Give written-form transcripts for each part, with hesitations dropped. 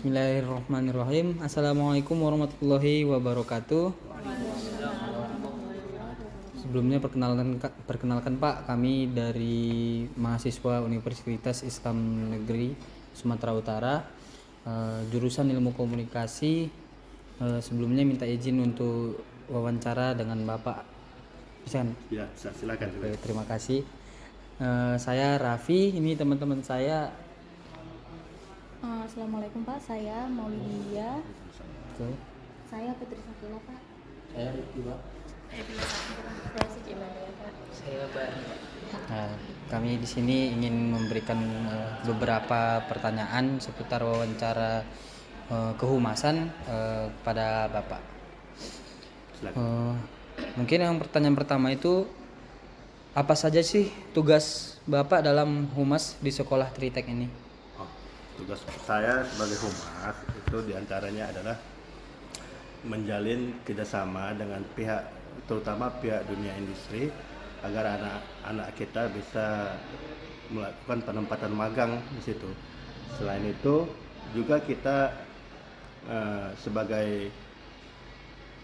Bismillahirrahmanirrahim. Assalamualaikum warahmatullahi wabarakatuh. Sebelumnya perkenalkan Pak, kami dari mahasiswa Universitas Islam Negeri Sumatera Utara, jurusan Ilmu Komunikasi. Sebelumnya minta izin untuk wawancara dengan Bapak. Bisa kan? Ya, silakan. Oke, terima kasih. Saya Raffi, ini teman-teman saya. Assalamualaikum Pak, saya Maulidia. Oke. Saya Putri Sakila Pak. Saya Rifki Pak. Saya Suci Maria Pak. Saya Bari. Kami di sini ingin memberikan beberapa pertanyaan seputar wawancara kehumasan kepada Bapak. Mungkin yang pertanyaan pertama itu, apa saja sih tugas Bapak dalam humas di sekolah Tritek ini? Tugas saya sebagai humas itu diantaranya adalah menjalin kerjasama dengan pihak, terutama pihak dunia industri, agar anak-anak kita bisa melakukan penempatan magang di situ. Selain itu juga kita sebagai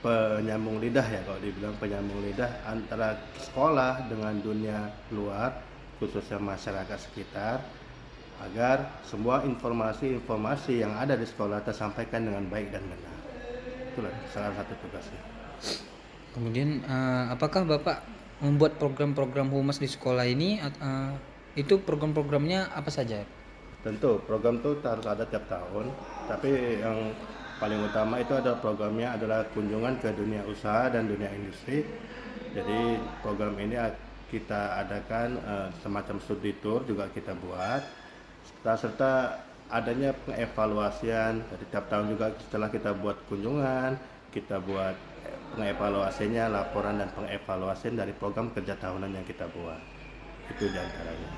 penyambung lidah, ya kalau dibilang penyambung lidah antara sekolah dengan dunia luar, khususnya masyarakat sekitar, agar semua informasi yang ada di sekolah tersampaikan dengan baik dan benar. Itulah salah satu tugasnya. Kemudian apakah Bapak membuat program-program humas di sekolah ini? Itu program-programnya apa saja? Tentu program itu harus ada tiap tahun, tapi yang paling utama itu ada programnya adalah kunjungan ke dunia usaha dan dunia industri. Jadi program ini kita adakan semacam studi tour juga kita buat, serta adanya pengevaluasian. Dari tiap tahun juga setelah kita buat kunjungan, kita buat pengevaluasinya, laporan dan pengevaluasian dari program kerja tahunan yang kita buat. Itu diantaranya.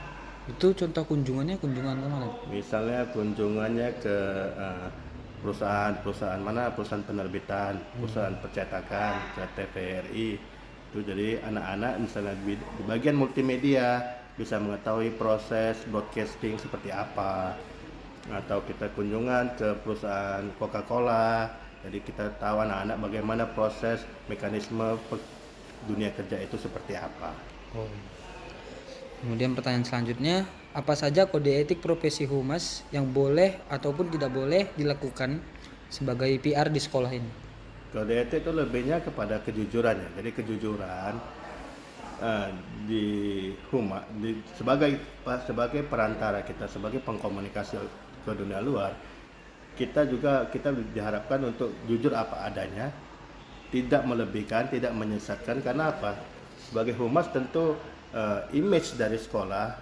Itu contoh kunjungan kemana? Misalnya kunjungannya ke perusahaan mana, perusahaan penerbitan, perusahaan percetakan, ke TVRI. Itu jadi anak-anak misalnya di bagian multimedia bisa mengetahui proses broadcasting seperti apa, atau kita kunjungan ke perusahaan Coca-Cola, jadi kita tahu anak-anak bagaimana proses mekanisme dunia kerja itu seperti apa. Kemudian pertanyaan selanjutnya, apa saja kode etik profesi humas yang boleh ataupun tidak boleh dilakukan sebagai PR di sekolah ini? Kode etik itu lebihnya kepada kejujuran, ya. Jadi kejujuran di humas sebagai perantara kita, sebagai pengkomunikasi ke dunia luar, kita diharapkan untuk jujur apa adanya, tidak melebihkan, tidak menyesatkan. Karena apa? Sebagai humas tentu image dari sekolah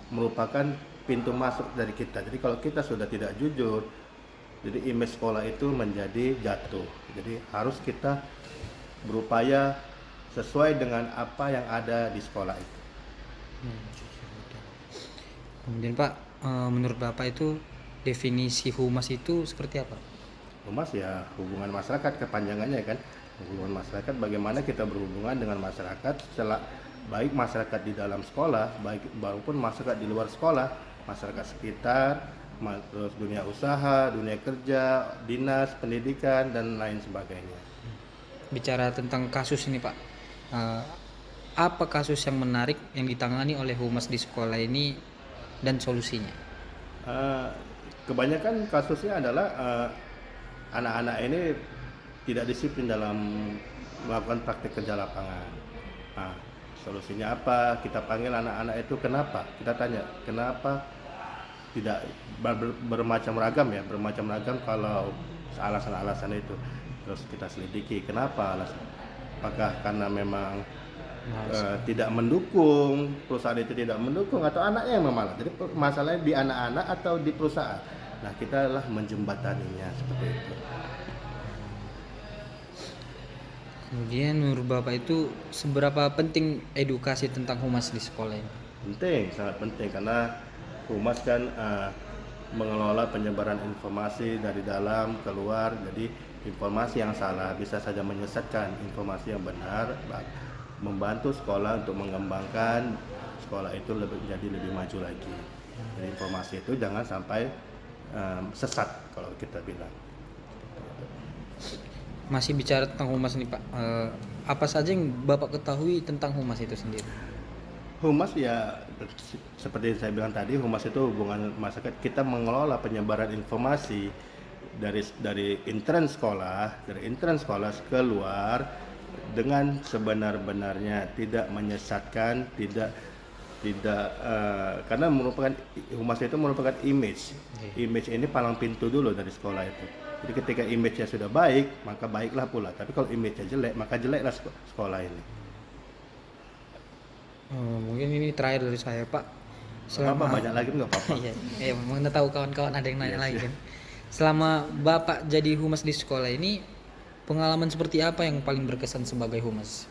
merupakan pintu masuk dari kita. Jadi kalau kita sudah tidak jujur, jadi image sekolah itu menjadi jatuh. Jadi harus kita berupaya sesuai dengan apa yang ada di sekolah itu. Kemudian Pak, menurut Bapak itu definisi humas itu seperti apa? Humas ya hubungan masyarakat, kepanjangannya kan. Hubungan masyarakat, bagaimana kita berhubungan dengan masyarakat, baik masyarakat di dalam sekolah, baik maupun masyarakat di luar sekolah, masyarakat sekitar, terus dunia usaha, dunia kerja, dinas, pendidikan, dan lain sebagainya. Bicara tentang kasus ini Pak, apa kasus yang menarik yang ditangani oleh humas di sekolah ini dan solusinya? Kebanyakan kasusnya adalah anak-anak ini tidak disiplin dalam melakukan praktik kerja lapangan. Solusinya apa? Kita panggil anak-anak itu, kenapa? Kita tanya, kenapa tidak bermacam ragam kalau alasan-alasan itu. Terus kita selidiki kenapa alasan. Apakah karena memang tidak mendukung, perusahaan itu tidak mendukung, atau anaknya yang memalas. Jadi masalahnya di anak-anak atau di perusahaan. Nah, kita lah menjembataninya seperti itu. Kemudian menurut Bapak itu seberapa penting edukasi tentang humas di sekolah ini? Penting, sangat penting, karena humas kan mengelola penyebaran informasi dari dalam keluar. Jadi informasi yang salah bisa saja menyesatkan, informasi yang benar membantu sekolah untuk mengembangkan sekolah itu menjadi lebih maju lagi. Jadi informasi itu jangan sampai sesat kalau kita bilang. Masih bicara tentang humas nih Pak, apa saja yang Bapak ketahui tentang humas itu sendiri? Humas ya seperti yang saya bilang tadi, humas itu hubungan masyarakat. Kita mengelola penyebaran informasi dari intern sekolah keluar dengan sebenar-benarnya, tidak menyesatkan, tidak karena humas itu merupakan image. Image ini palang pintu dulu dari sekolah itu. Jadi ketika image-nya sudah baik, maka baiklah pula. Tapi kalau image-nya jelek, maka jeleklah sekolah ini. Mungkin ini terakhir dari saya Pak. Selama banyak lagi nggak apa-apa. Iya, mau tahu kawan-kawan ada yang nanya Yes, lagi yes. kan. Selama Bapak jadi humas di sekolah ini, pengalaman seperti apa yang paling berkesan sebagai humas?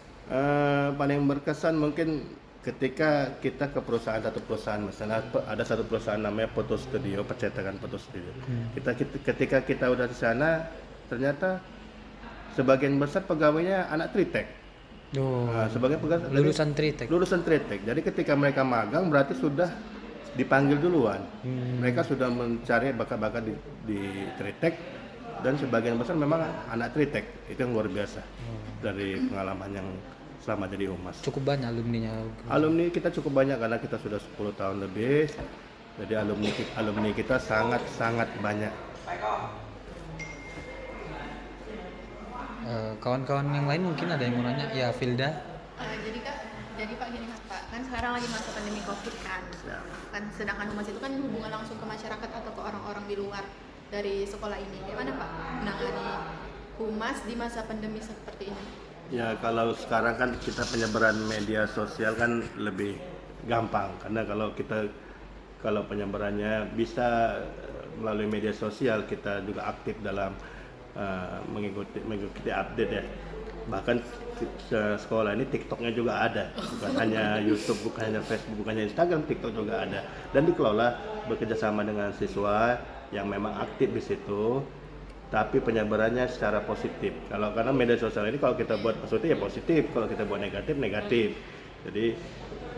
Paling berkesan mungkin ketika kita ke satu perusahaan, misalnya ada satu perusahaan namanya Foto Studio, percetakan foto studio. Ketika kita udah di sana, ternyata sebagian besar pegawainya anak Tritek. Sebagai pegawai lulusan Tritek. Jadi ketika mereka magang berarti sudah dipanggil duluan. Mereka sudah mencari bakat-bakat di Tritek, dan sebagian besar memang anak Tritek. Itu yang luar biasa dari pengalaman yang selama jadi humas. Cukup banyak alumninya. Alumni kita cukup banyak karena kita sudah 10 tahun lebih. Jadi alumni kita sangat banyak. Kawan-kawan yang lain mungkin ada yang mau nanya, ya Filda. Jadi Pak gini Pak, kan sekarang lagi masa pandemi COVID kan, sedangkan humas itu kan hubungan langsung ke masyarakat atau ke orang-orang di luar dari sekolah ini. Gimana Pak menangani humas di masa pandemi seperti ini? Ya kalau sekarang kan kita penyebaran media sosial kan lebih gampang, karena kalau penyebarannya bisa melalui media sosial, kita juga aktif dalam mengikuti update ya. Bahkan sekolah ini TikToknya juga ada, bukan hanya YouTube, bukan hanya Facebook, bukan hanya Instagram, TikTok juga ada, dan dikelola bekerjasama dengan siswa yang memang aktif di situ. Tapi penyebarannya secara positif. Karena media sosial ini kalau kita buat positif ya positif, kalau kita buat negatif. Jadi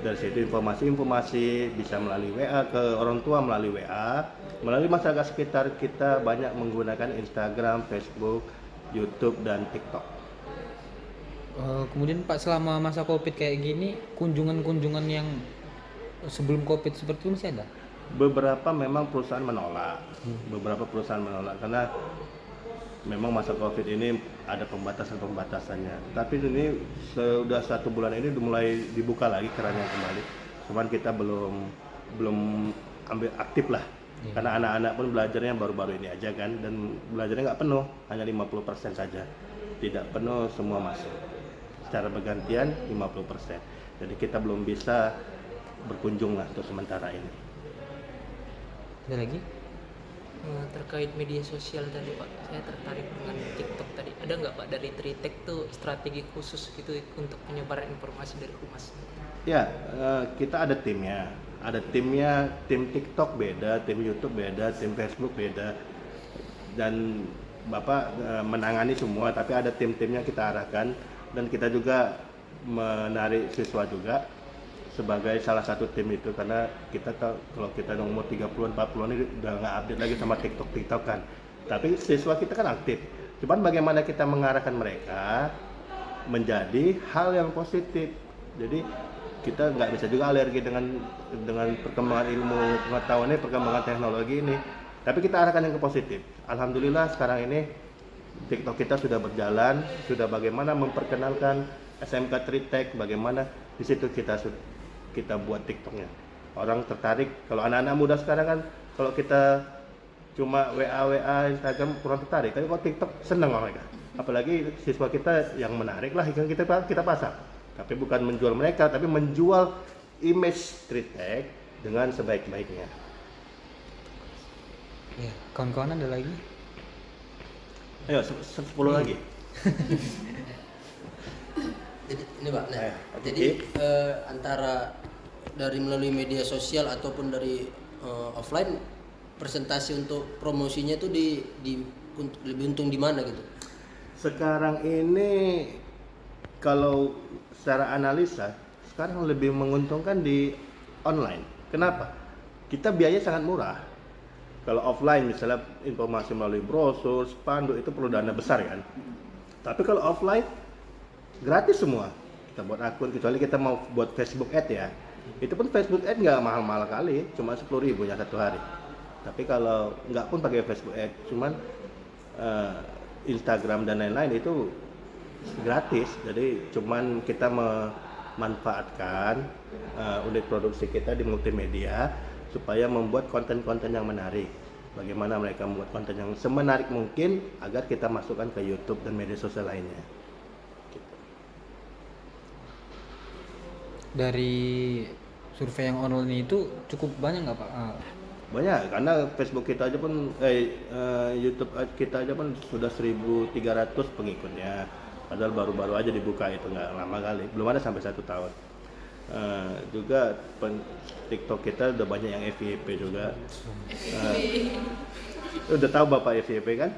dari situ informasi bisa melalui WA ke orang tua, melalui WA, melalui masyarakat sekitar kita banyak menggunakan Instagram, Facebook, YouTube dan TikTok. Kemudian Pak, selama masa Covid kayak gini, kunjungan-kunjungan yang sebelum Covid seperti itu masih ada? Beberapa memang perusahaan menolak, karena memang masa Covid ini ada pembatasannya. Tapi ini sudah 1 bulan ini udah mulai dibuka lagi kerannya kembali. Cuman kita belum ambil aktif lah. Karena anak-anak pun belajarnya baru-baru ini aja kan, dan belajarnya nggak penuh, hanya 50% saja. Tidak penuh semua masuk. Secara bergantian 50%. Jadi kita belum bisa berkunjung lah untuk sementara ini. Ada lagi? Terkait media sosial tadi Pak, saya tertarik dengan TikTok tadi. Ada nggak Pak dari Tritek tuh strategi khusus gitu untuk penyebaran informasi dari humas? Ya, kita ada timnya. Tim TikTok beda, tim YouTube beda, tim Facebook beda. Dan Bapak menangani semua, tapi ada tim-timnya kita arahkan, dan kita juga menarik siswa juga sebagai salah satu tim itu, karena kita tahu kalau kita nomor 30-an 40-an ini udah nggak update lagi sama TikTok kan. Tapi siswa kita kan aktif. Cuman bagaimana kita mengarahkan mereka menjadi hal yang positif. Jadi kita nggak bisa juga alergi dengan perkembangan ilmu pengetahuan ini, perkembangan teknologi ini. Tapi kita arahkan yang ke positif. Alhamdulillah sekarang ini TikTok kita sudah berjalan, sudah bagaimana memperkenalkan SMK Tritek, bagaimana di situ kita buat TikToknya. Orang tertarik. Kalau anak-anak muda sekarang kan, kalau kita cuma WA Instagram kurang tertarik. Tapi kalau TikTok senang mereka. Apalagi siswa kita yang menarik lah yang kita pasang. Tapi bukan menjual mereka, tapi menjual image Tritek dengan sebaik-baiknya. Ya, kawan-kawan ada lagi? Ayo 10 lagi. Jadi ini Pak, Jadi antara dari melalui media sosial ataupun dari offline, presentasi untuk promosinya itu lebih untung di mana gitu? Sekarang ini kalau secara analisa sekarang lebih menguntungkan di online. Kenapa? Kita biaya sangat murah. Kalau offline misalnya informasi melalui brosur, spanduk itu perlu dana besar kan. Tapi kalau offline gratis semua. Kita buat akun, kecuali kita mau buat Facebook ad ya. Itu pun Facebook ad nggak mahal-mahal kali, cuma 10.000 ya satu hari. Tapi kalau nggak pun pakai Facebook ad, cuman Instagram dan lain-lain itu gratis. Jadi cuman kita memanfaatkan unit produksi kita di multimedia supaya membuat konten-konten yang menarik. Bagaimana mereka membuat konten yang semenarik mungkin agar kita masukkan ke YouTube dan media sosial lainnya. Gitu. Dari survei yang online itu cukup banyak nggak Pak? Banyak, karena Facebook kita aja pun YouTube kita aja pun sudah 1.300 pengikutnya. Padahal baru-baru aja dibuka, itu nggak lama kali, belum ada sampai 1 tahun. Juga TikTok kita udah banyak yang FYP juga. Udah tahu Bapak FYP kan?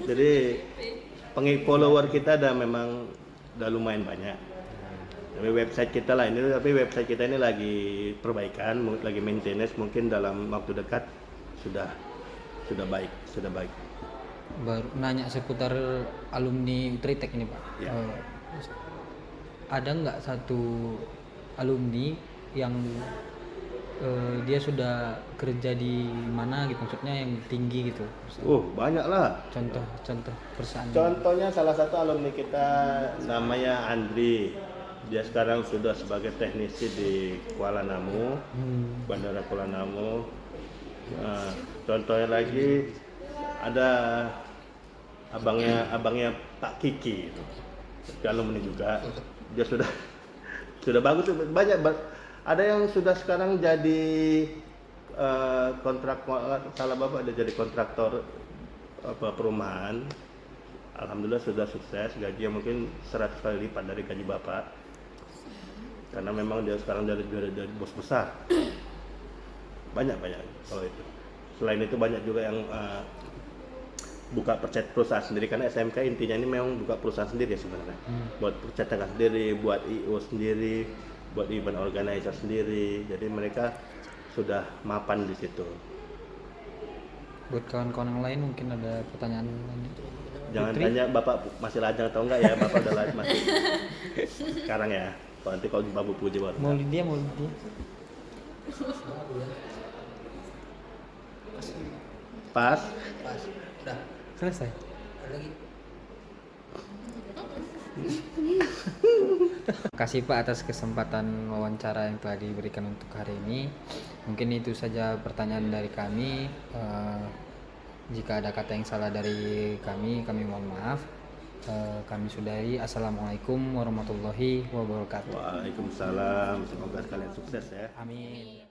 Jadi follower kita memang udah lumayan banyak. Tapi website kita ini lagi perbaikan, lagi maintenance, mungkin dalam waktu dekat sudah baik. Baru nanya seputar alumni Tritek ini Pak. Ya. Ada nggak satu alumni yang dia sudah kerja di mana gitu, maksudnya yang tinggi gitu? Banyak lah. Contoh perusahaan. Contohnya salah satu alumni kita namanya Andri. Dia sekarang sudah sebagai teknisi di Kuala Namu, Bandara Kuala Namu. Contohnya lagi ada abangnya Pak Kiki, alumni juga. Dia sudah bagus, banyak. Ada yang sudah sekarang jadi salah Bapak, dia jadi kontraktor perumahan. Alhamdulillah sudah sukses, gajinya mungkin 100 kali lipat dari gaji Bapak. Karena memang dia sekarang dari bos besar. Banyak kalau itu. Selain itu banyak juga yang buka perusahaan sendiri, karena SMK intinya ini memang buka perusahaan sendiri ya sebenarnya. Buat percetakan sendiri, buat IO sendiri, buat event organizer sendiri. Jadi mereka sudah mapan di situ. Buat kawan-kawan yang lain mungkin ada pertanyaan lanjut. Jangan Putri? tanya Bapak masih lajang atau enggak ya, Bapak udah masih sekarang ya. Nanti kalau Bapak puji baru. Mau Lydia. Pas. Udah. Selesai. Ada lagi. Terima kasih Pak atas kesempatan wawancara yang telah diberikan untuk hari ini. Mungkin itu saja pertanyaan dari kami. Jika ada kata yang salah dari kami mohon maaf. Kami sudahi. Assalamualaikum warahmatullahi wabarakatuh. Waalaikumsalam. Semoga kalian sukses ya. Amin.